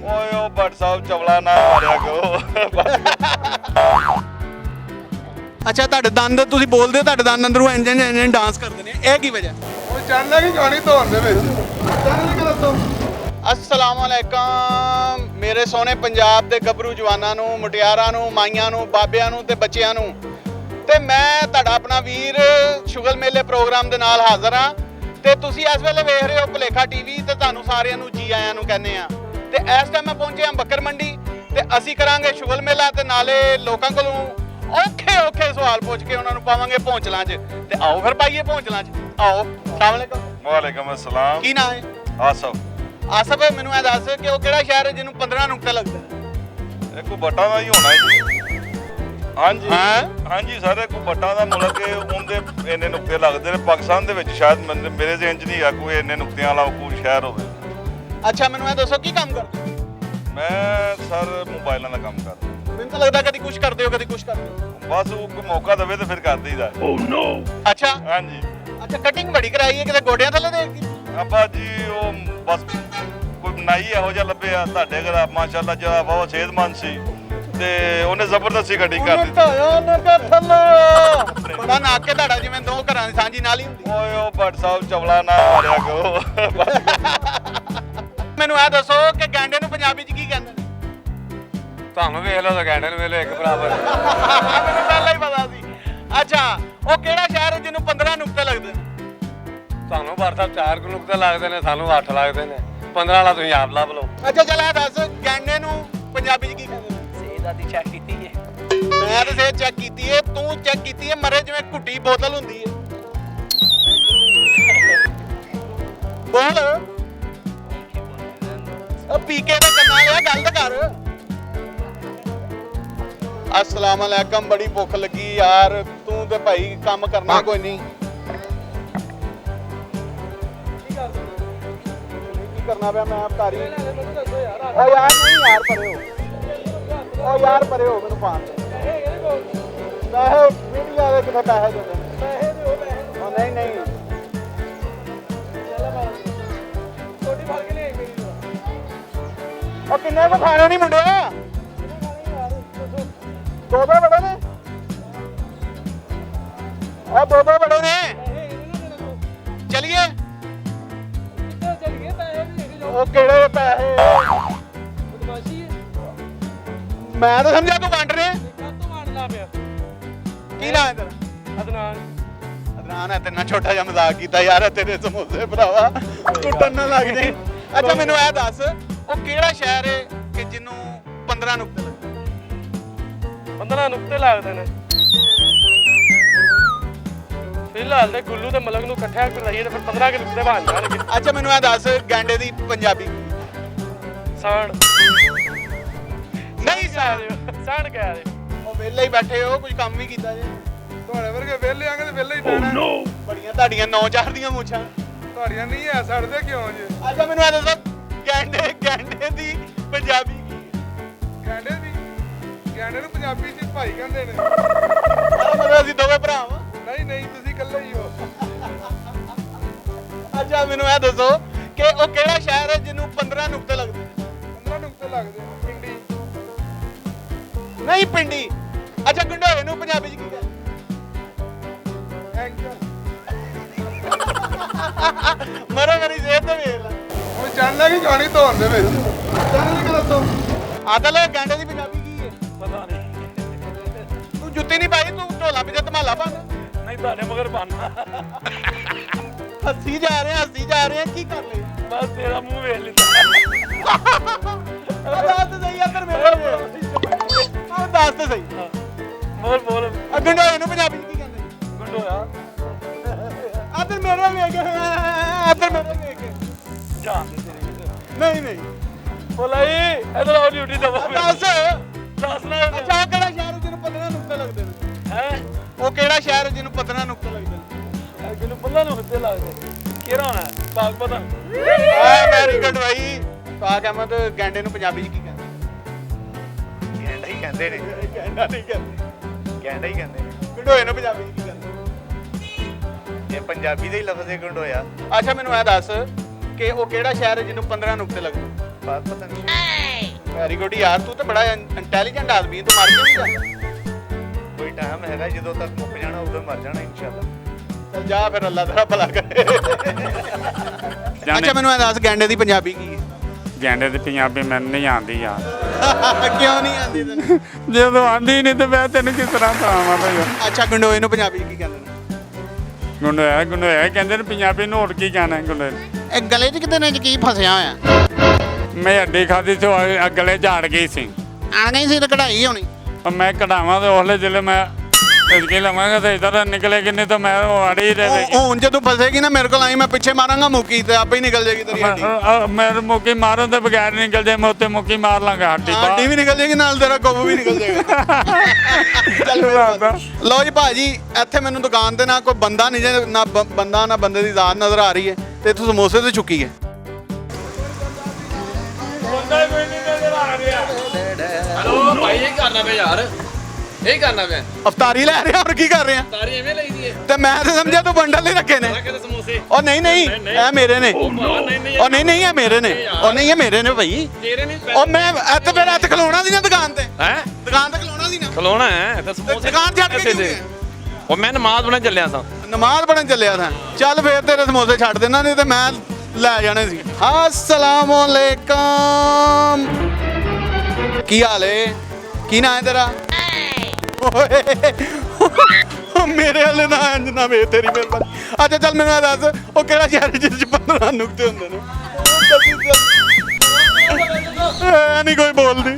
ਓਏ ਉਹ ਭੱਟ ਸਾਹਿਬ ਚਵਲਾ ਨਾ ਮਾਰਿਆ ਕਰੋ। ਅੱਛਾ ਤੁਹਾਡੇ ਦੰਦ ਤੁਸੀਂ ਬੋਲਦੇ ਹੋ ਤੁਹਾਡੇ ਦੰਦ ਅੰਦਰੋਂ ਇੰਜਨ ਡਾਂਸ ਕਰਦੇ ਨੇ, ਇਹ ਕੀ ਵਜ੍ਹਾ? ਉਹ ਚਾਹੁੰਦਾ ਕਿ ਗਾਣੀ ਧੋਣ ਦੇ ਵਿੱਚ ਚਾਹੁੰਦਾ ਕਿ ਦੱਸੋ। अस्सलाम वालेकुम मेरे सोने पंजाब ਦੇ ਗੱਭਰੂ ਜਵਾਨਾਂ ਨੂੰ, ਮੁਟਿਆਰਾਂ ਨੂੰ, ਮਾਈਆਂ ਨੂੰ, ਬਾਬਿਆਂ ਨੂੰ ਤੇ ਬੱਚਿਆਂ ਨੂੰ। ਤੇ ਮੈਂ ਤੁਹਾਡਾ ਆਪਣਾ ਵੀਰ ਸ਼ੁਗਲ ਮੇਲੇ ਪ੍ਰੋਗਰਾਮ ਦੇ ਨਾਲ ਹਾਜ਼ਰ ਹਾਂ ਤੇ ਤੁਸੀਂ ਇਸ ਵੇਲੇ ਵੇਖ ਰਹੇ ਹੋ ਭੁਲੇਖਾ ਟੀਵੀ ਤੇ ਤੁਹਾਨੂੰ ਸਾਰਿਆਂ ਨੂੰ ਜੀ ਆਇਆਂ ਨੂੰ ਕਹਿੰਦੇ ਆ। ਤੇ ਇਸ ਟਾਈਮ ਮੈਂ ਪਹੁੰਚਿਆ ਬੱਕਰ ਮੰਡੀ ਤੇ ਅਸੀਂ ਕਰਾਂਗੇ ਸ਼ੁਗਲ ਮੇਲਾ ਤੇ ਨਾਲੇ ਲੋਕਾਂ ਕੋਲੋਂ ਔਖੇ ਸਵਾਲ ਪੁੱਛ ਕੇ ਉਹਨਾਂ ਨੂੰ ਪਾਵਾਂਗੇ ਪਹੁੰਚਲਾਂ 'ਚ। ਤੇ ਆਓ ਫਿਰ ਪਾਈਏ ਪਹੁੰਚਲਾਂ 'ਚ। ਆਓ। अस्सलाम वालेकुम। ਵਾਲੇਕਮ ਅਸਲਾਮ। ਕੀ ਨਾਂ ਹੈ? ਆਸਫ। ਆਸਫ ਮੈਨੂੰ ਇਹ ਦੱਸ ਕਿ ਉਹ ਕਿਹੜਾ ਸ਼ਹਿਰ ਹੈ ਜਿਹਨੂੰ 15 ਨੁਕਤੇ ਲੱਗਦੇ ਨੇ? ਇਹ ਕੋ ਬੱਟਾਂ ਦਾ ਹੀ ਹੋਣਾ ਜੀ। ਹਾਂਜੀ ਹਾਂ? ਹਾਂਜੀ ਸਾਰੇ ਕੋ ਬੱਟਾਂ ਦਾ ਮੁਲਕ ਹੈ, ਉਹਦੇ ਇੰਨੇ ਨੁਕਤੇ ਲੱਗਦੇ ਨੇ। ਪਾਕਿਸਤਾਨ ਦੇ ਵਿੱਚ ਸ਼ਾਇਦ ਮੇਰੇ ਜ਼ਿਹਨ 'ਚ ਨਹੀਂ ਆ ਕੋਈ ਇੰਨੇ ਨੁਕਤਿਆਂ ਵਾਲਾ ਕੋਈ ਸ਼ਹਿਰ ਹੋਵੇ। ਅੱਛਾ ਮੈਨੂੰ ਇਹ ਦੱਸੋ ਕੀ ਕੰਮ ਕਰਦੇ ਹੋ? ਮੈਂ ਸਰ ਮੋਬਾਈਲਾਂ ਦਾ ਕੰਮ ਕਰਦਾ। ਮੈਨੂੰ ਤਾਂ ਲੱਗਦਾ ਕਦੀ ਕੁਝ ਕਰਦੇ ਹੋ ਕਦੀ ਕੁਝ ਕਰਦੇ ਹੋ। ਬਸ ਉਹ ਕੋਈ ਮੌਕਾ ਦੇਵੇ ਤੇ ਫਿਰ ਕਰ ਦਈਦਾ। ਅੱਛਾ ਹਾਂਜੀ ਅੱਛਾ ਕਟਿੰਗ ਬੜੀ ਕਰਾਈ ਹੈ ਕਿਤੇ ਗੋਡਿਆਂ ਥੱਲੇ ਦੇਖਦੀ? ਆਪਾਂ ਜੀ ਉਹ ਬਸ ਕੋਈ ਨਾਈ ਇਹੋ ਜਿਹਾ ਲੱਭਿਆ ਤੁਹਾਡੇ ਘਰ ਮਾਸ਼ਾਅੱਲਾ ਜਿਹੜਾ ਬਹੁਤ ਸਿਹਤਮੰਦ ਸੀ ਤੇ ਉਹਨੇ ਜ਼ਬਰਦਸਤੀ ਕਟਿੰਗ ਕਰ ਦਿੱਤੀ। ਬੜਾ ਨੱਕ ਕੇ ਤੁਹਾਡਾ ਜਿਵੇਂ ਦੋ ਘਰਾਂ ਦੀ ਸਾਂਝੀ ਨਾਲ ਹੀ ਹੁੰਦੀ। ਓਏ ਉਹ ਭੱਟ ਸਾਹਿਬ ਚਵਲਾ ਨਾ ਮਾਰਿਆ ਕਰੋ। ਮੈਨੂੰ ਇਹ ਦੱਸੋ ਕਿ ਗੈਂਡੇ ਨੂੰ ਪੰਜਾਬੀ 'ਚ ਕੀ ਕਹਿੰਦੇ ਨੇ? ਤੁਹਾਨੂੰ ਵੇਖ ਲਓ ਤਾਂ ਗੈਂਡੇ ਨੂੰ ਵੇਖ ਲਓ ਇੱਕ ਬਰਾਬਰ। ਮੈਨੂੰ ਪਹਿਲਾਂ ਹੀ ਪਤਾ ਸੀ। ਅੱਛਾ ਉਹ ਕਿਹੜਾ ਸ਼ਹਿਰ ਹੈ ਜਿਹਨੂੰ 15 ਨੁਕਤੇ ਲੱਗਦੇ ਨੇ? ਤੁਹਾਨੂੰ ਭੱਟ ਸਾਹਿਬ 4 ਨੁਕਤੇ ਲੱਗਦੇ ਨੇ, ਸਾਨੂੰ 8 ਲੱਗਦੇ ਨੇ। 15 ਵਾਲਾ ਤੁਸੀਂ ਆਪ ਲੱਭ ਲਓ। ਅੱਛਾ ਚੱਲ ਇਹ ਦੱਸ ਗੈਂਡੇ ਨੂੰ ਪੰਜਾਬੀ 'ਚ ਕੀ ਕਹਿੰਦੇ ਨੇ? ਦੀ ਚੈੱਕ ਕੀਤੀ ਹੈ। ਮੈਂ ਤਾਂ ਸਿਹਤ ਚੈੱਕ ਕੀਤੀ ਹੈ, ਤੂੰ ਚੈੱਕ ਕੀਤੀ ਹੈ? ਮਰੇ ਜਿਵੇਂ ਘੁੱਟੀ ਬੋਤਲ ਹੁੰਦੀ ਹੈ। ਬੋਲ ਉਹ ਪੀਕੇ ਦਾ ਕੰਨਾਂ ਲਿਆ ਗੱਲ ਤਾਂ ਕਰ। अस्सलाम वालेकुम। बड़ी भुख लगी यार, तू ते भाई काम करना कोई नहीं। की करना पिया मैं अवतारी? ओ यार नहीं यार परे हो, ओ यार परे हो मेनू पान पैसे मीडिया दे किथे पैसे देने। ओ नहीं नहीं ओ किन्ने को खाने नहीं मुंडिया? दो बड़े ने और दो बड़े ने। चलिए वो केड़े पैसे? मैं तो समझा तू वंड रहे की ना है तेरा? अदनान है। तेरे छोटा जिहा मजाक कीता यार, तेरे समोसे भरावा टुटन ना लग जाए। अच्छा मैनू ए दस वो केड़ा शहर है कि जिन्नू 15 नुकते लगदे? 15 ਨੁਕਤੇ ਲੱਗਦੇ ਨੇ। ਫਿਲਹਾਲ ਤੇ ਗੁੱਲੂ ਤੇ ਮਲਕ ਨੂੰ ਇਕੱਠਿਆ ਕਰਾਈਏ ਤੇ ਫਿਰ 15 ਕਿ ਨੁਕਤੇ ਬਣ ਜਾਣਗੇ। ਅੱਛਾ ਮੈਨੂੰ ਇਹ ਦੱਸ ਗੈਂਡੇ ਦੀ ਪੰਜਾਬੀ? ਸਾਣ ਨਹੀਂ ਸਾਰ ਸਾਣ ਕਹਿ ਰਹੇ ਉਹ ਵਿਹਲੇ ਹੀ ਬੈਠੇ ਹੋ, ਕੁਝ ਕੰਮ ਵੀ ਕੀਤਾ ਜੇ? ਤੁਹਾਡੇ ਵਰਗੇ ਵਿਹਲੇ ਆਂਗੇ ਤੇ ਵਿਹਲੇ ਹੀ ਪੈਣਾ। ਬੜੀਆਂ ਤੁਹਾਡੀਆਂ 9-4 ਦੀਆਂ ਮੁੱਛਾਂ। ਤੁਹਾਡੀਆਂ ਨਹੀਂ ਐ ਸੜਦੇ ਕਿਉਂ ਜੇ? ਅੱਛਾ ਮੈਨੂੰ ਇਹ ਦੱਸੋ ਗੈਂਡੇ ਦੀ ਪੰਜਾਬੀ ਕੀ? ਗਾਂਡੇ ਦੀ ਗਾਂਡੇ ਨੂੰ ਪੰਜਾਬੀ 'ਚ ਭਾਈ ਕਹਿੰਦੇ ਨੇ। ਮਤਲਬ ਅਸੀਂ ਦੋਵੇਂ ਭਰਾ ਵਾਂ? ਨਹੀਂ ਨਹੀਂ ਤੁਸੀਂ ਇਕੱਲੇ ਹੀ ਹੋ। ਅੱਛਾ ਮੈਨੂੰ ਇਹ ਦੱਸੋ ਕਿ ਉਹ ਕਿਹੜਾ ਸ਼ਹਿਰ ਹੈ ਜਿਹਨੂੰ 15 ਨੁਕਤੇ ਲੱਗਦੇ ਨੇ? 15 ਨੁਕਤੇ ਲੱਗਦੇ ਨੇ। ਪਿੰਡੀ ਨਹੀਂ ਪਿੰਡੀ। ਅੱਛਾ ਗੰਡੋਏ ਨੂੰ ਪੰਜਾਬੀ 'ਚ ਕੀ ਕਹਿੰਦੇ? ਐਂਗਲ। ਮਰੋ ਮੇਰੀ ਸਿਹਤ ਤੇ ਵੇਖ ਲੈ। ਉਹ ਚਾਹੁੰਦਾ ਕਿ ਗਾਣੀ ਧੋਣ ਦੇ ਵਿੱਚ ਚਾਹੁੰਦਾ ਕਿ ਦੱਸੋ। ਆਦਲ ਗੈਂਡੇ ਦੀ ਪੰਜਾਬੀ ਕੀ ਹੈ? ਪਤਾ ਨਹੀਂ। ਤੂੰ ਜੁੱਤੀ ਨਹੀਂ ਪਾਈ, ਤੂੰ ਢੋਲਾ ਪਿੱਛੇ ਧਮਾਲਾ ਪਾਉਂਦਾ। ਨਹੀਂ ਤੁਹਾਡੇ ਮਗਰ ਪਾਣਾ। ਹੱਸੀ ਜਾ ਰਹੇ ਆ ਕੀ ਕਰ ਲਈ? ਬਸ ਤੇਰਾ ਮੂੰਹ ਵੇਖ ਲਿੱਤਾ। ਦੱਸ ਤੇ ਸਹੀ ਅੰਦਰ ਮੇਰੇ ਦੱਸ ਤੇ ਸਹੀ। ਬੋਲ ਗੰਡੋਏ ਨੂੰ ਪੰਜਾਬੀ 'ਚ ਕੀ ਕਹਿੰਦੇ? ਗੁੰਡੋਇਆ ਆਦਰ ਮੇਰੇ ਵੇਖ ਆਦਰ ਮੇਰੇ ਵੇਖ। ਜਾਨ ਦੇ ਤੇਰੇ। ਨਹੀਂ ਬੋਲਾਈ ਇਧਰ ਆਓ ਡਿਊਟੀ ਦਵਾ। ਦੱਸ ਨਾ। ਅੱਛਾ ਉਹ ਕਿਹੜਾ ਸ਼ਹਿਰ ਜਿਹਨੂੰ 15 ਨੁਕਤੇ ਲੱਗਦੇ ਨੇ? ਹੈ ਉਹ ਕਿਹੜਾ ਸ਼ਹਿਰ ਜਿਹਨੂੰ 15 ਨੁਕਤੇ ਲੱਗਦੇ ਨੇ? ਜਿਹਨੂੰ 15 ਨੁਕਤੇ ਲੱਗਦੇ ਕਿਹੜਾ ਹੋਣਾ? ਪਾਕ ਪਤਾ ਵੈਰੀ ਗੁੱਡ ਭਾਈ। ਪਾਕ ਅਹਿਮਦ ਗੈਂਡੇ ਨੂੰ ਪੰਜਾਬੀ 'ਚ ਕੀ ਕਹਿੰਦੇ? ਗੈਂਡਾ ਹੀ ਕਹਿੰਦੇ ਨੇ। ਗੈਂਡਾ ਨਹੀਂ ਕਹਿੰਦੇ, ਗੈਂਡਾ ਹੀ ਕਹਿੰਦੇ ਨੇ। ਗੰਡੋਏ ਨੂੰ ਪੰਜਾਬੀ 'ਚ ਕੀ ਕਹਿੰਦੇ? ਇਹ ਪੰਜਾਬੀ ਦਾ ਹੀ ਲਫ਼ਜ਼ ਹੈ ਗੰਡੋਇਆ। ਅੱਛਾ ਮੈਨੂੰ ਇਹ ਦੱਸ ਕਿ ਉਹ ਕਿਹੜਾ ਸ਼ਹਿਰ ਹੈ ਜਿਹਨੂੰ 15 ਨੁਕਤੇ ਲੱਗਦੇ? ਬਾਤ ਪਤਾ ਨਹੀਂ। ਵੈਰੀ ਗੁੱਡ ਯਾਰ, ਤੂੰ ਤਾਂ ਬੜਾ ਇੰਟੈਲੀਜੈਂਟ ਆਦਮੀ ਹੈ, ਤੂੰ ਮਰ ਕਿਉਂ ਨਹੀਂ ਜਾਂਦਾ? ਕੋਈ ਟਾਈਮ ਹੈਗਾ ਜਦੋਂ ਤੱਕ ਮੁੱਕ ਜਾਣਾ ਉਦੋਂ ਮਰ ਜਾਣਾ ਇਨਸ਼ਾਅੱਲਾ। ਚੱਲ ਜਾ ਫਿਰ, ਅੱਲਾ ਤੇਰਾ ਭਲਾ ਕਰੇ। ਅੱਛਾ ਮੈਨੂੰ ਇਹ ਦੱਸ, ਗੈਂਡੇ ਦੀ ਪੰਜਾਬੀ ਕੀ ਹੈ? ਗੈਂਡੇ ਦੀ ਪੰਜਾਬੀ ਮੈਨੂੰ ਨਹੀਂ ਆਉਂਦੀ ਯਾਰ। ਕਿਉਂ ਨਹੀਂ ਆਉਂਦੀ ਤੈਨੂੰ? ਜਦੋਂ ਆਉਂਦੀ ਨਹੀਂ ਤੇ ਮੈਂ ਤੈਨੂੰ ਕਿਸ ਤਰ੍ਹਾਂ ਸੁਣਾਵਾਂ ਭਈਆ। ਅੱਛਾ ਗੰਡੋਏ ਨੂੰ ਪੰਜਾਬੀ ਕੀ ਕਹਿੰਦੇ ਨੇ? ਗੁੰਡੋਇਆ ਕਹਿੰਦੇ ਨੇ ਪੰਜਾਬੀ ਨੂੰ, ਹੋਰ ਕੀ ਕਹਿਣਾ ਗੁੰਡੋਏ ਨੂੰ? ਇਹ ਗਲੇ 'ਚ ਕਿਤੇ ਨੇ ਕੀ ਫਸਿਆ ਹੋਇਆ? ਮੈਂ ਹੱਡੀ ਖਾਦੀ ਤੋਂ ਅਗਲੇ ਝਾੜ ਗਈ ਸੀ। ਆ ਗਈ ਸੀ ਤਾਂ ਕਢਾਈ ਹੋਣੀ। ਮੈਂ ਕਢਾਵਾਂ ਤੇ ਉਹਲੇ ਜਿਹੜੇ ਮੈਂ ਇਸਕੇ ਲਵਾਂਗਾ ਤੇ ਇਧਰ ਨਿਕਲੇਗੀ, ਨਹੀਂ ਤਾਂ ਮੈਂ ਉਹ ਅੜੀ ਰਹਿ ਉਹ ਹੁਣ ਜਦੋਂ ਫਸੇਗੀ ਨਾ ਮੇਰੇ ਕੋਲ ਆਈ, ਮੈਂ ਪਿੱਛੇ ਮਾਰਾਂਗਾ ਮੁੱਕੀ ਤੇ ਆਪੇ ਹੀ ਨਿਕਲ ਜਾਏਗੀ ਤੇਰੀ ਹੱਡੀ। ਮੈਂ ਮੁੱਕੀ ਮਾਰਨ ਦੇ ਬਗੈਰ ਨਿਕਲ ਜਾਏ, ਮੈਂ ਉੱਤੇ ਮੁੱਕੀ ਮਾਰ ਲਾਂਗਾ ਹੱਡੀ ਹੱਡੀ ਵੀ ਨਿਕਲ ਜਾਏਗੀ, ਨਾਲ ਤੇਰਾ ਕੋਬ ਵੀ ਨਿਕਲ ਜਾਏਗਾ। ਚੱਲ ਲਓ ਜੀ ਭਾਜੀ, ਇੱਥੇ ਮੈਨੂੰ ਦੁਕਾਨ ਤੇ ਨਾ ਕੋਈ ਬੰਦਾ ਨਹੀਂ ਜੇ, ਨਾ ਬੰਦਾ ਨਾ ਬੰਦੇ ਦੀ ਜ਼ਾਤ ਨਜ਼ਰ ਆ ਰਹੀ ਹੈ, ਤੇ ਇੱਥੋਂ ਸਮੋਸੇ ਤੇ ਚੁੱਕੀ ਹੈ। ਹਲੋ ਭਾਈ, ਇਹ ਕਰਨਾ ਪਿਆ ਯਾਰ, ਇਹ ਕਰਨਾ ਪਿਆ। ਅਫਤਾਰੀ ਲੈ ਰਿਹਾ, ਹੋਰ ਕੀ ਕਰ ਰਿਹਾ? ਤਾਰੀ ਐਵੇਂ ਲਈਦੀ ਹੈ। ਤੇ ਮੈਂ ਤਾਂ ਸਮਝਿਆ ਤੂੰ ਬੰਡਲ ਹੀ ਰੱਖੇ ਨੇ। ਕਿਤੇ ਸਮੋਸੇ ਉਹ ਨਹੀਂ ਨਹੀਂ, ਇਹ ਮੇਰੇ ਨੇ। ਉਹ ਨਹੀਂ ਨਹੀਂ, ਇਹ ਮੇਰੇ ਨੇ। ਉਹ ਨਹੀਂ, ਇਹ ਮੇਰੇ ਨੇ ਭਾਈ। ਤੇਰੇ ਨਹੀਂ ਉਹ ਮੈਂ ਇੱਥੇ ਫਿਰ ਇੱਥੇ ਖਲੋਣਾ ਸੀ ਨਾ ਦੁਕਾਨ ਤੇ। ਹੈ ਦੁਕਾਨ ਤੇ ਖਲੋਣਾ ਸੀ ਨਾ। ਖਲੋਣਾ ਹੈ ਤੇ ਸਮੋਸੇ ਦੁਕਾਨ ਛੱਡ ਕੇ ਕਿਉਂ? ਉਹ ਮੈਂ ਨਮਾਜ਼ ਪੜ੍ਹਨ ਚੱਲਿਆ ਸਾਂ। ਨਮਾਜ਼ ਪੜਨ ਚੱਲਿਆ ਥਾ। ਚੱਲ ਫੇਰ ਤੇਰੇ ਸਮੋਸੇ ਛੱਡ ਦੇਣਾ, ਨਹੀਂ ਤੇ ਮੈਂ ਲੈ ਜਾਣੇ ਸੀ। अस्सलाम वालेकुम, ਕੀ ਹਾਲ ਏ? ਕੀ ਨਾਂ ਹੈ ਤੇਰਾ? ਓਏ ਮੇਰੇ ਵਾਲੇ ਨਾ ਇੰਜ ਨਾ ਵੇ, ਤੇਰੀ ਮਿਹਰਬਾਨੀ। ਅੱਛਾ ਚੱਲ ਮੈਨੂੰ ਇਹ ਦੱਸ, ਉਹ ਕਿਹੜਾ ਸ਼ਹਿਰ ਜਿਸ ਚ 15 ਨੁਕਤੇ ਹੁੰਦੇ ਨੇ? ਐ ਨਹੀਂ ਕੋਈ ਬੋਲਦੀ,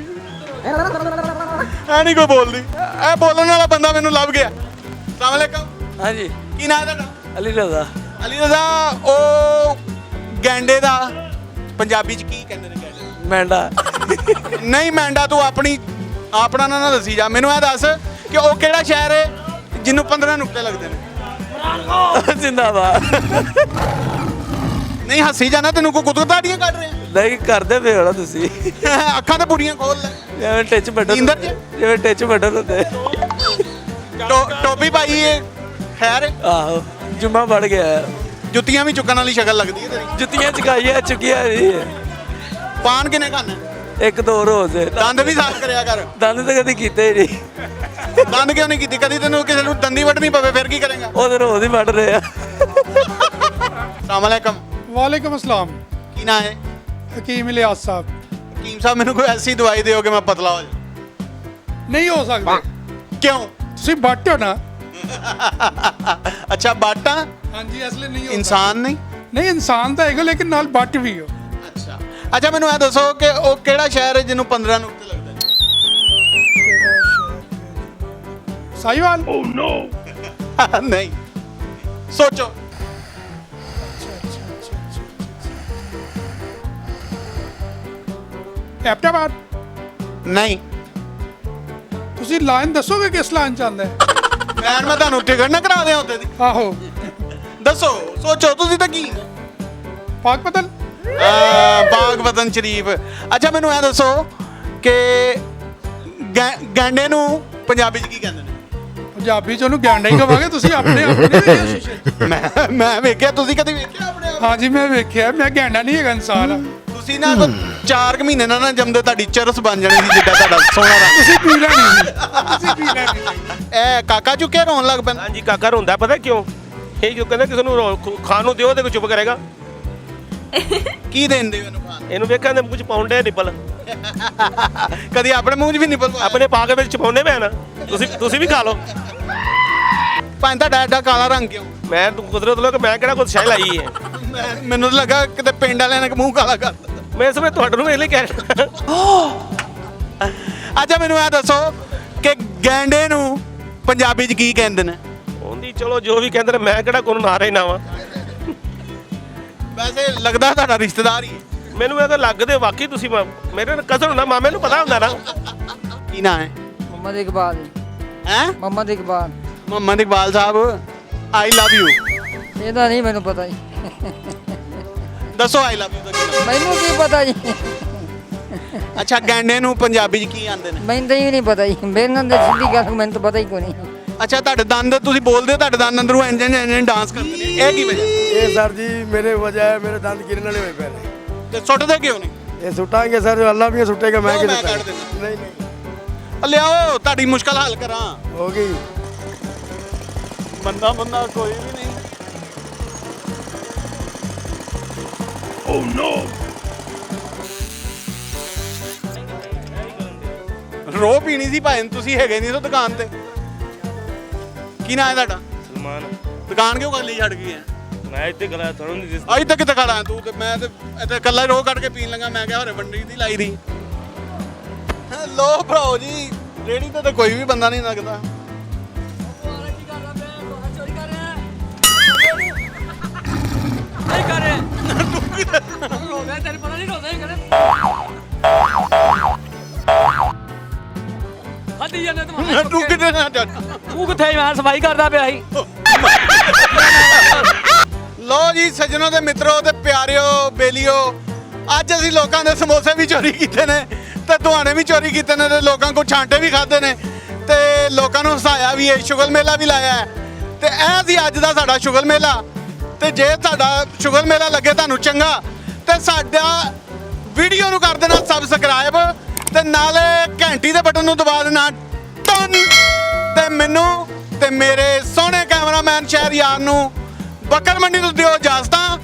ਐ ਨਹੀਂ ਕੋਈ ਬੋਲਦੀ। ਇਹ ਬੋਲਣ ਵਾਲਾ ਬੰਦਾ ਮੈਨੂੰ ਲੱਭ ਗਿਆ। अस्सलाम वालेकुम। ਹਾਂਜੀ, ਕੀ ਨਾਂ ਹੈ ਤੁਹਾਡਾ? ਅਲੀ ਰਜ਼ਾ। ਅਲੀ ਰਜ਼ਾ, ਉਹ ਗੈਂਡੇ ਦਾ ਪੰਜਾਬੀ ਚ ਕੀ ਕਹਿੰਦੇ ਨੇ? ਗੈਂਡੇ ਮੈਂਡਾ। ਨਹੀਂ ਮੈਂਡਾ, ਤੂੰ ਆਪਣਾ ਨਾ ਦੱਸੀ ਜਾ। ਮੈਨੂੰ ਇਹ ਦੱਸ ਕਿ ਉਹ ਕਿਹੜਾ ਸ਼ਹਿਰ ਹੈ ਜਿਹਨੂੰ 15 ਨੁਕਤੇ ਲੱਗਦੇ ਨੇ? ਜ਼ਿੰਦਾਬਾਦ। ਨਹੀਂ ਹੱਸੀ ਜਾਣਾ, ਤੈਨੂੰ ਕੋਈ ਗੁੱਤਗੁੱਤਾੜੀਆਂ ਕੱਢ ਰਿਹਾ? ਨਹੀਂ ਕਰਦੇ ਪਏ ਹੋਣਾ ਤੁਸੀਂ, ਅੱਖਾਂ ਤੇ ਪੂਰੀਆਂ ਖੋਲ ਲੈ। ਜਿਵੇਂ ਟਿੱਚ ਬਟਨ, ਨੀਂਦਰ ਚ? ਜਿਵੇਂ ਟਿੱਚ ਬਟਨ ਹੁੰਦੇ। ਟੋਪੀ ਪਾਈ ਹੈ, ਖੈਰ ਆਹੋ, ਜੁਮਾ ਵੜ ਗਿਆ। ਜੁੱਤੀਆਂ ਵੀ ਚੁੱਕਣ ਵਾਲੀ ਸ਼ਕਲ ਲੱਗਦੀ ਹੈ ਤੇਰੀ। ਜੁੱਤੀਆਂ ਚੁਕਾਈਆਂ, ਚੁੱਕੀਆਂ ਨਹੀਂ। ਪਾਨ ਕਿਨੇ ਖਾਣਾ? ਇੱਕ ਦੋ ਰੋਜ਼। ਦੰਦ ਵੀ ਸਾਫ਼ ਕਰਿਆ ਕਰ। ਦੰਦ ਤਾਂ ਕਦੀ ਕੀਤੇ ਹੀ ਨਹੀਂ। ਦੰਦ ਕਿਉਂ ਨਹੀਂ ਕੀਤੀ? ਕਦੀ ਤੈਨੂੰ ਕਿਸੇ ਨੂੰ ਦੰਦੀ ਵੱਢਣੀ ਪਵੇ ਫਿਰ ਕੀ ਕਰੇਗਾ? ਉਹ ਤਾਂ ਰੋਜ਼ ਹੀ ਵੱਢ ਰਹੇ ਆ। अस्सलाम वालेकुम। ਵਾਲੇਕਮ ਅਸਲਾਮ। ਕੀ ਨਾਂ ਹੈ? ਹਕੀਮ ਇਲਿਆਸ ਸਾਹਿਬ। ਹਕੀਮ ਸਾਹਿਬ, ਮੈਨੂੰ ਕੋਈ ਐਸੀ ਦਵਾਈ ਦਿਓ ਕਿ ਮੈਂ ਪਤਲਾ ਹੋ ਜਾਵਾਂ। ਨਹੀਂ ਹੋ ਸਕਦਾ, ਕਿਉਂ? ਤੁਸੀਂ ਬੱਟ ਹੋ ਨਾ। ਅੱਛਾ ਬਾਟਾ ਹਾਂਜੀ, ਇਸ ਲਈ ਨਹੀਂ ਹੋ ਇਨਸਾਨ ਨਹੀਂ? ਸਕਦਾ। ਨਹੀਂ, ਇਨਸਾਨ ਤਾਂ ਹੈਗਾ, ਲੇਕਿਨ ਨਾਲ ਬੱਟ ਵੀ ਹੋ। ਅੱਛਾ ਅੱਛਾ, ਮੈਨੂੰ ਇਹ ਦੱਸੋ ਕਿ ਉਹ ਕਿਹੜਾ ਸ਼ਹਿਰ ਹੈ ਜਿਹਨੂੰ 15 ਨੁਕਤੇ ਲੱਗਦੇ ਨੇ? ਸਾਈਵਾਲ। ਨਹੀਂ, ਸੋਚੋ। ਐਪਟਾਬਾਦ। ਨਹੀਂ, ਤੁਸੀਂ ਲਾਈਨ ਦੱਸੋਗੇ ਕਿਸ ਲਾਈਨ ਚ ਆਉਂਦਾ ਹੈ? ਮੈਂ ਤੁਹਾਨੂੰ ਟਿਕਟ ਨਾ ਕਰਾ ਦਿਆਂ ਉੱਤੇ ਦੀ। ਆਹੋ, ਦੱਸੋ, ਸੋਚੋ ਤੁਸੀਂ ਤਾਂ ਕੀ? ਪਾਕ ਪਤਨ। ਬਾਗ ਵਤਨ ਸ਼ਰੀਫ। ਅੱਛਾ ਮੈਨੂੰ ਇਹ ਦੱਸੋ ਕਿ ਗੈਂਡੇ ਨੂੰ ਪੰਜਾਬੀ ਚ ਕੀ ਕਹਿੰਦੇ ਨੇ? ਪੰਜਾਬੀ ਚ ਉਹਨੂੰ ਗੈਂਡਾ ਹੀ ਕਵਾਂਗੇ। ਤੁਸੀਂ ਆਪਣੇ ਆਪਣੇ ਮੈਂ ਵੇਖਿਆ, ਤੁਸੀਂ ਕਦੀ ਵੇਖਿਆ ਆਪਣੇ ਆਪ? ਹਾਂਜੀ, ਮੈਂ ਵੇਖਿਆ। ਮੈਂ ਗੈਂਡਾ ਨਹੀਂ ਹੈਗਾ, ਇਨਸਾਨ ਆ। ਤੁਸੀਂ ਨਾ 4 ਮਹੀਨੇ ਨਾ ਜੰਮਦੇ ਤੁਹਾਡੀ ਚਰਸ ਬਣ ਜਾਣੀ ਸੀ, ਜਿੱਦਾਂ ਤੁਹਾਡਾ ਸੋਹਣਾ ਰੰਗ। ਤੁਸੀਂ ਪੀ ਲੈਣੀ ਸੀ, ਤੁਸੀਂ ਪੀ ਲੈਣੀ ਸੀ। ਇਹ ਕਾਕਾ ਚੁੱਕੇ ਰੋਣ ਲੱਗ ਪੈਂਦਾ। ਹਾਂਜੀ, ਕਾਕਾ ਰੋਂਦਾ ਪਤਾ ਕਿਉਂ? ਇਹ ਕਿਉਂ ਕਹਿੰਦਾ ਕਿਸੇ ਨੂੰ ਖਾਣ ਨੂੰ ਦਿਓ ਤੇ ਕੋਈ ਚੁੱਪ ਕਰੇਗਾ। ਕੀ ਦੇਂਦੇ ਇਹਨੂੰ ਖਾਣ? ਇਹਨੂੰ ਵੇਖਾਂ ਦੇ ਮੂੰਹ ਚ ਪਾਉਂਦੇ ਨਿਪਲ, ਕਦੀ ਆਪਣੇ ਮੂੰਹ 'ਚ ਵੀ ਨਿਪਲ ਪਾਇਆ? ਆਪਣੇ ਪਾ ਕੇ ਵਿੱਚ ਪਾਉਂਦੇ ਪਏ ਨਾ। ਤੁਸੀਂ ਵੀ ਖਾ ਲਓ। ਭਾਂ ਤੁਹਾਡਾ ਐਡਾ ਕਾਲਾ ਰੰਗ ਕਿਉਂ? ਮੈਂ ਕੁਦਰਤ ਲੋ ਕਿ ਮੈਂ ਕਿਹੜਾ ਕੁਝ ਸ਼ੈ ਲਾਈ ਹੈ। ਮੈਨੂੰ ਤਾਂ ਲੱਗਾ ਕਿਤੇ ਪਿੰਡ ਵਾਲਿਆਂ ਨੇ ਮੂੰਹ ਕਾਲਾ ਕਰ ਦਿੱਤਾ। ਮੈਂ ਸਮੇਂ ਤੁਹਾਨੂੰ ਇਹ ਲਈ ਕਹਿ ਰਿਹਾ। ਅੱਛਾ ਮੈਨੂੰ ਇਹ ਦੱਸੋ ਕਿ ਗੈਂਡੇ ਨੂੰ ਪੰਜਾਬੀ 'ਚ ਕੀ ਕਹਿੰਦੇ ਨੇ? ਉਹਦੀ ਚਲੋ ਜੋ ਵੀ ਕਹਿੰਦੇ ਨੇ, ਮੈਂ ਕਿਹੜਾ ਕੋਈ ਨਾ ਰਹੇ ਨਾ ਵਾ। ਵੈਸੇ ਲੱਗਦਾ ਤੁਹਾਡਾ ਰਿਸ਼ਤੇਦਾਰ ਹੀ ਹੈ। ਮੈਨੂੰ ਇਹ ਤਾਂ ਲੱਗਦੇ ਵਾਕਈ ਤੁਸੀਂ ਮੇਰੇ ਕਜ਼ਨ ਹੁੰਦਾ, ਮਾਮੇ ਨੂੰ ਪਤਾ ਹੁੰਦਾ ਨਾ। ਕੀ ਨਾਂ ਹੈ? ਮੁਹੰਮਦ ਇਕਬਾਲ। ਹੈ ਮੁਹੰਮਦ ਇਕਬਾਲ। ਮੁਹੰਮਦ ਇਕਬਾਲ ਸਾਹਿਬ, ਆਈ ਲਵ ਯੂ। ਇਹਦਾ ਨਹੀਂ ਮੈਨੂੰ ਪਤਾ ਜੀ। ਦੱਸੋ ਆਈ ਲਵ ਯੂ ਦਾ ਕੀ ਮਤਲਬ? ਮੈਨੂੰ ਕੀ ਪਤਾ ਜੀ। ਅੱਛਾ ਗੈਂਡੇ ਨੂੰ ਪੰਜਾਬੀ 'ਚ ਕੀ ਆਂਦੇ ਨੇ? ਮੈਨੂੰ ਤਾਂ ਇਹ ਨਹੀਂ ਪਤਾ ਜੀ। ਮੇਰੇ ਨਾਲ ਤਾਂ ਸਿੱਧੀ ਗੱਲ, ਮੈਨੂੰ ਤਾਂ ਪਤਾ ਹੀ ਕੋਈ ਨਹੀਂ। ਅੱਛਾ ਤੁਹਾਡੇ ਦੰਦ, ਤੁਸੀਂ ਬੋਲਦੇ ਹੋ ਤੁਹਾਡੇ ਦੰਦ ਅੰਦਰੋਂ ਇੰਜ ਡਾਂਸ ਕਰਦੇ ਨੇ, ਇਹ ਕੀ ਵਜ੍ਹਾ? ਇਹ ਸਰ ਜੀ ਮੇਰੇ ਵਜ੍ਹਾ ਹੈ, ਮੇਰੇ ਦੰਦ ਗਿਰਨ ਵਾਲੇ ਹੋਏ ਪਏ ਨੇ। ਤੇ ਸੁੱਟਦੇ ਕਿਉਂ ਨਹੀਂ? ਇਹ ਸੁੱਟਾਂਗੇ ਸਰ, ਅੱਲਾ ਵੀ ਸੁੱਟੇਗਾ, ਮੈਂ ਲਓ, ਕਿਹ ਮੈਂ ਦਿੱਤਾ ਕੱਢ ਦਿੰਦਾ। ਨਹੀਂ ਨਹੀਂ ਲਿਆਓ ਤੁਹਾਡੀ ਮੁਸ਼ਕਲ ਹੱਲ ਕਰਾਂ। ਹੋ ਗਈ। ਬੰਦਾ ਕੋਈ ਵੀ ਨਹੀਂ। ਰੋ ਪੀਣੀ ਸੀ ਭਾਵੇਂ ਤੁਸੀਂ ਹੈਗੇ ਨਹੀਂ ਸੋ ਦੁਕਾਨ ਤੇ। ਕੀ ਨਾਂ ਹੈ ਤੁਹਾਡਾ? ਸਲਮਾਨ ਦੁਕਾਨ ਕਿਉਂ ਕਰ ਲਈ ਛੱਡ ਗਈ ਹੈ? ਮੈਂ ਇੱਥੇ ਖੜਾ ਤੁਹਾਨੂੰ ਨਹੀਂ ਅੱਜ ਤੱਕ ਕਿੱਥੇ ਖੜਾ ਤੂੰ ਤੇ ਮੈਂ ਤੇ ਇੱਥੇ ਇਕੱਲਾ ਹੀ ਰੋ ਕੱਢ ਕੇ ਪੀਣ ਲੱਗਾ। ਮੈਂ ਕਿਹਾ ਹਰੇ ਵੰਡੀ ਦੀ ਲਾਈ ਦੀ। ਲੋ ਭਰਾਓ ਜੀ, ਰੇੜੀ ਤੇ ਤਾਂ ਕੋਈ ਵੀ ਬੰਦਾ ਨਹੀਂ ਲੱਗਦਾ। ਤੂੰ ਕਿੱਥੇ ਨਾ ਜਾ। ਤੂੰ ਕਿੱਥੇ ਮੈਂ ਸਫਾਈ ਕਰਦਾ ਪਿਆ ਸੀ। ਲੋ ਜੀ ਸੱਜਣੋ ਤੇ ਮਿੱਤਰੋ ਤੇ ਪਿਆਰਿਓ ਬੇਲੀਓ, ਅੱਜ ਅਸੀਂ ਲੋਕਾਂ ਦੇ ਸਮੋਸੇ ਵੀ ਚੋਰੀ ਕੀਤੇ ਨੇ ਤੇ ਦੁਆਣੇ ਵੀ ਚੋਰੀ ਕੀਤੇ ਨੇ ਤੇ ਲੋਕਾਂ ਕੋਲ ਛਾਂਟੇ ਵੀ ਖਾਦੇ ਨੇ ਤੇ ਲੋਕਾਂ ਨੂੰ ਹਸਾਇਆ ਵੀ ਹੈ, ਸ਼ੁਗਲ ਮੇਲਾ ਵੀ ਲਾਇਆ ਹੈ। ਤੇ ਇਹ ਸੀ ਅੱਜ ਦਾ ਸਾਡਾ ਸ਼ੁਗਲ ਮੇਲਾ। ਤੇ ਜੇ ਤੁਹਾਡਾ ਸ਼ੁਗਲ ਮੇਲਾ ਲੱਗੇ ਤੁਹਾਨੂੰ ਚੰਗਾ ਤੇ ਸਾਡਾ ਵੀਡੀਓ ਨੂੰ ਕਰ ਦੇਣਾ ਸਬਸਕ੍ਰਾਈਬ ਤੇ ਨਾਲੇ ਘੰਟੀ ਦੇ ਬਟਨ ਨੂੰ ਦਬਾ ਦੇਣਾ ਟਨ। ਤੇ ਮੈਨੂੰ ਤੇ ਮੇਰੇ ਸੋਹਣੇ ਕੈਮਰਾਮੈਨ ਸ਼ਹਿਰ ਯਾਰ ਨੂੰ ਬੱਕਰ ਮੰਡੀ ਤੋਂ ਦਿਓ ਇਜਾਜ਼ਤਾਂ।